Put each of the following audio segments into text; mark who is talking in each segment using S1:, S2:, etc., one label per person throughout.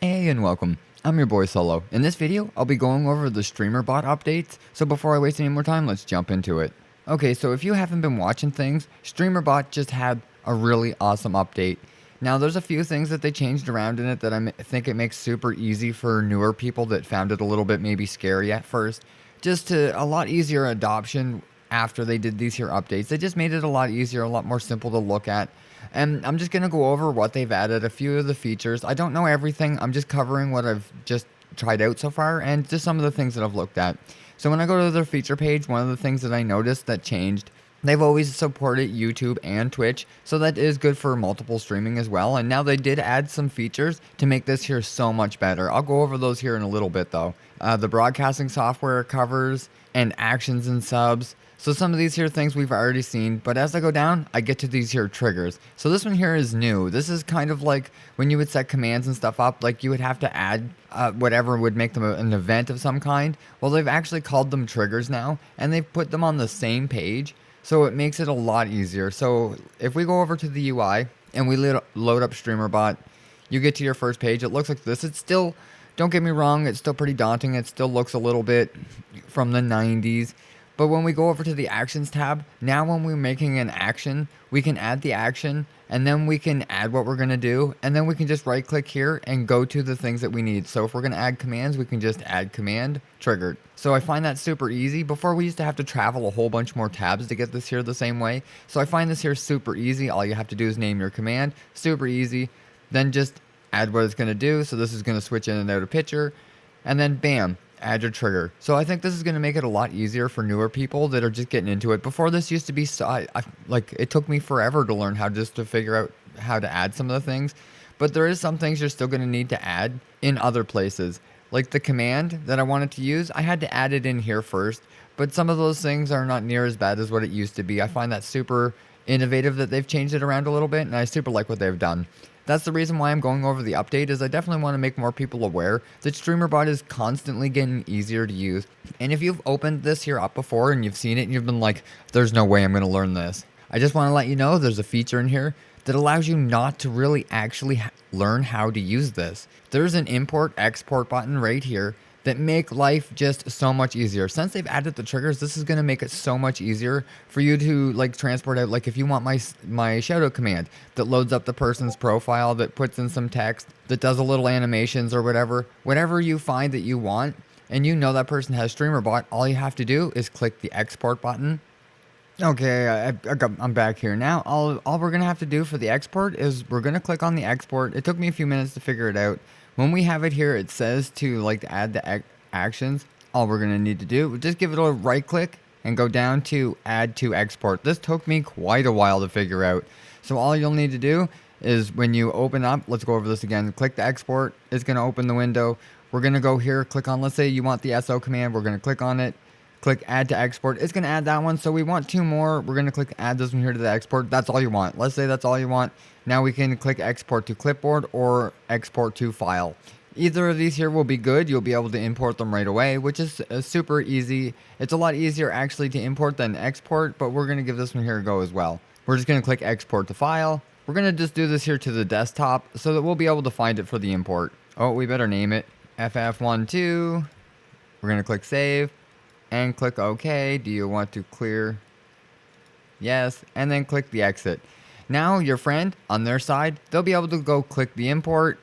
S1: Hey and welcome. I'm your boy Solo. In this video, I'll be going over the streamer.bot updates, so before I waste any more time, let's jump into it. Okay, so if you haven't been watching things, streamer.bot just had a really awesome update. Now, there's a few things that they changed around in it that I think it makes super easy for newer people that found it a little bit maybe scary at first. Just to a lot easier adoption after they did these here updates. They just made it a lot easier, a lot more simple to look at. And I'm just going to go over what they've added, a few of the features. I don't know everything. I'm just covering what I've just tried out so far and just some of the things that I've looked at. So when I go to their feature page, one of the things that I noticed that changed, they've always supported YouTube and Twitch, so that is good for multiple streaming as well. And now they did add some features to make this here so much better. I'll go over those here in a little bit though. The broadcasting software covers and actions and subs. So some of these here things we've already seen, but as I go down, I get to these here triggers. So this one here is new. This is kind of like when you would set commands and stuff up, like you would have to add whatever would make them an event of some kind. Well, they've actually called them triggers now, and they've put them on the same page, so it makes it a lot easier. So if we go over to the UI and we load up streamer.bot, you get to your first page. It looks like this. It's still, don't get me wrong, it's still pretty daunting. It still looks a little bit from the 90s. But when we go over to the actions tab, now when we're making an action, we can add the action and then we can add what we're going to do. And then we can just right click here and go to the things that we need. So if we're going to add commands, we can just add command triggered. So I find that super easy. Before we used to have to travel a whole bunch more tabs to get this here the same way. So I find this here super easy. All you have to do is name your command, super easy. Then just add what it's going to do. So this is going to switch in and out of picture. And then bam. Add your trigger. So I think this is going to make it a lot easier for newer people that are just getting into it. Before this used to be like it took me forever to learn how to figure out how to add some of the things, but there is some things you're still going to need to add in other places. Like the command that I wanted to use, I had to add it in here first, but some of those things are not near as bad as what it used to be. I find that super innovative that they've changed it around a little bit, and I super like what they've done. That's the reason why I'm going over the update, is I definitely want to make more people aware that streamer.bot is constantly getting easier to use. And if you've opened this here up before and you've seen it and you've been like, there's no way I'm going to learn this, I just want to let you know there's a feature in here that allows you not to really actually learn how to use this. There's an import export button right here that make life just so much easier. Since they've added the triggers, this is going to make it so much easier for you to like transport out. Like if you want my shoutout command that loads up the person's profile, that puts in some text, that does a little animations or whatever you find that you want, and you know that person has streamer.bot, all you have to do is click the export button. Okay, I'm back here now. All we're going to have to do for the export is we're going to click on the export. It took me a few minutes to figure it out. When we have it here, it says to like add the actions. All we're going to need to do is just give it a right click and go down to add to export. This took me quite a while to figure out. So all you'll need to do is when you open up, let's go over this again, click the export. It's going to open the window. We're going to go here, click on, let's say you want the SO command. We're going to click on it. Click add to export. It's going to add that one. So we want two more. We're going to click add this one here to the export. That's all you want. Let's say that's all you want. Now we can click export to clipboard or export to file. Either of these here will be good. You'll be able to import them right away, which is super easy. It's a lot easier actually to import than export, but we're going to give this one here a go as well. We're just going to click export to file. We're going to just do this here to the desktop so that we'll be able to find it for the import. Oh, we better name it FF12. We're going to click save. And click OK. Do you want to clear? Yes. And then click the exit. Now your friend on their side, they'll be able to go click the import.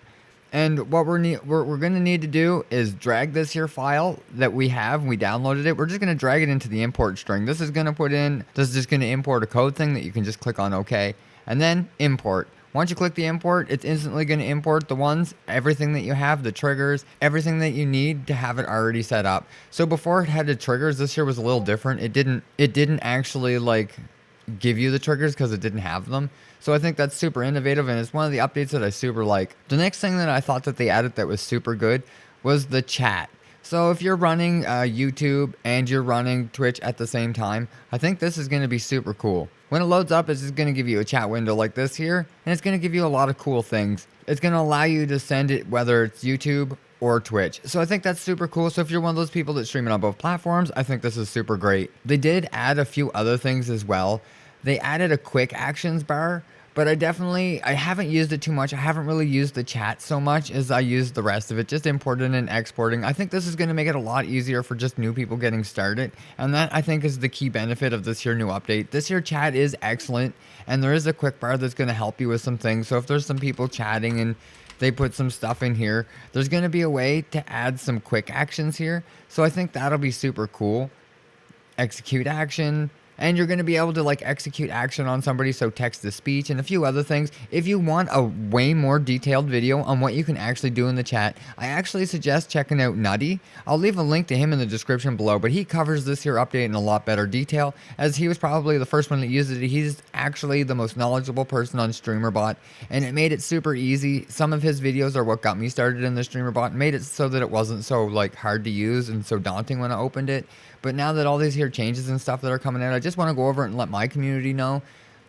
S1: And what we're going to need to do is drag this here file that we have. We downloaded it. We're just going to drag it into the import string. This is going to import a code thing that you can just click on OK. And then import. Once you click the import, it's instantly going to import everything that you have, the triggers, everything that you need to have it already set up. So before it had the triggers, this here was a little different. It didn't actually like give you the triggers because it didn't have them. So I think that's super innovative, and it's one of the updates that I super like. The next thing that I thought that they added that was super good was the chat. So if you're running YouTube and you're running Twitch at the same time, I think this is going to be super cool. When it loads up, it's just going to give you a chat window like this here, and it's going to give you a lot of cool things. It's going to allow you to send it whether it's YouTube or Twitch. So I think that's super cool. So if you're one of those people that's streaming on both platforms, I think this is super great. They did add a few other things as well. They added a quick actions bar, but I haven't used it too much. I haven't really used the chat so much as I used the rest of it, just importing and exporting. I think this is going to make it a lot easier for just new people getting started, and that I think is the key benefit of this here new update. This here chat is excellent, and there is a quick bar that's going to help you with some things. So if there's some people chatting and they put some stuff in here, there's going to be a way to add some quick actions here. So I think that'll be super cool. Execute action, and you're going to be able to like execute action on somebody, so text to speech and a few other things. If you want a way more detailed video on what you can actually do in the chat, I actually suggest checking out Nutty. I'll leave a link to him in the description below, but he covers this here update in a lot better detail, as he was probably the first one that used it. He's actually the most knowledgeable person on streamer.bot, and it made it super easy. Some of his videos are what got me started in the streamer.bot, made it so that it wasn't so like hard to use and so daunting when I opened it. But now that all these here changes and stuff that are coming out, I just want to go over it and let my community know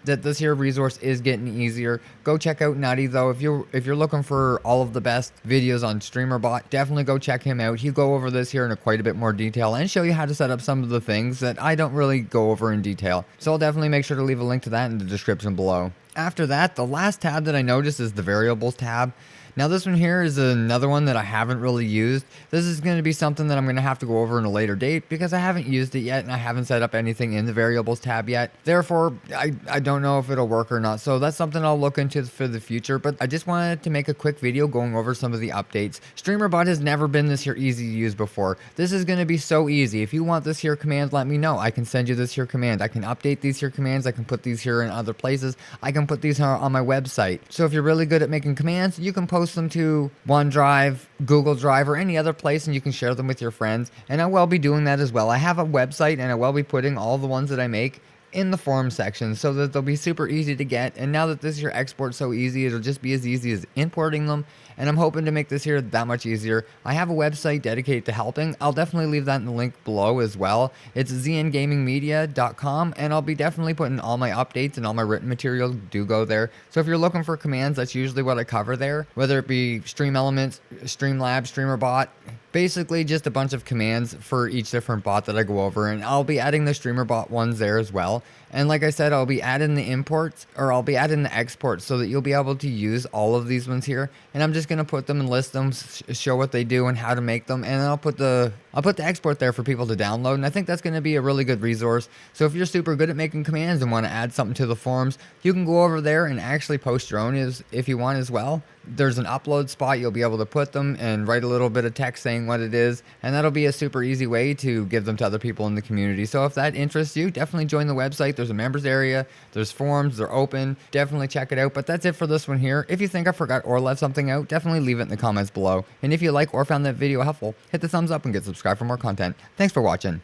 S1: that this here resource is getting easier. Go check out Nutty though. If you're looking for all of the best videos on streamer.bot, definitely go check him out. He'll go over this here in quite a bit more detail and show you how to set up some of the things that I don't really go over in detail. So I'll definitely make sure to leave a link to that in the description below. After that, the last tab that I noticed is the variables tab. Now this one here is another one that I haven't really used. This is going to be something that I'm going to have to go over in a later date because I haven't used it yet and I haven't set up anything in the variables tab yet. Therefore, I don't know if it'll work or not. So that's something I'll look into for the future, but I just wanted to make a quick video going over some of the updates. Streamer.bot has never been this here easy to use before. This is going to be so easy. If you want this here command, let me know. I can send you this here command. I can update these here commands. I can put these here in other places. I can put these on my website. So if you're really good at making commands, you can post them to OneDrive, Google Drive, or any other place, and you can share them with your friends. And I will be doing that as well. I have a website, and I will be putting all the ones that I make in the forum section so that they'll be super easy to get. And now that this here export's so easy, it'll just be as easy as importing them, and I'm hoping to make this here that much easier. I have a website dedicated to helping. I'll definitely leave that in the link below as well. It's zngamingmedia.com, and I'll be definitely putting all my updates and all my written materials do go there. So if you're looking for commands, that's usually what I cover there, whether it be Stream Elements, Streamlabs, StreamerBot, basically just a bunch of commands for each different bot that I go over, and I'll be adding the StreamerBot ones there as well. And like I said, I'll be adding the imports, or I'll be adding the exports, so that you'll be able to use all of these ones here. And I'm just going to put them and list them, show what they do and how to make them, and then I'll put the export there for people to download. And I think that's going to be a really good resource. So if you're super good at making commands and want to add something to the forums, you can go over there and actually post your own if you want as well. There's an upload spot. You'll be able to put them and write a little bit of text saying what it is, and that'll be a super easy way to give them to other people in the community. So if that interests you, definitely join the website. There's a members area, there's forums, they're open. Definitely check it out. But that's it for this one here. If you think I forgot or left something out, definitely leave it in the comments below. And if you like or found that video helpful, hit the thumbs up and get subscribed for more content. Thanks for watching.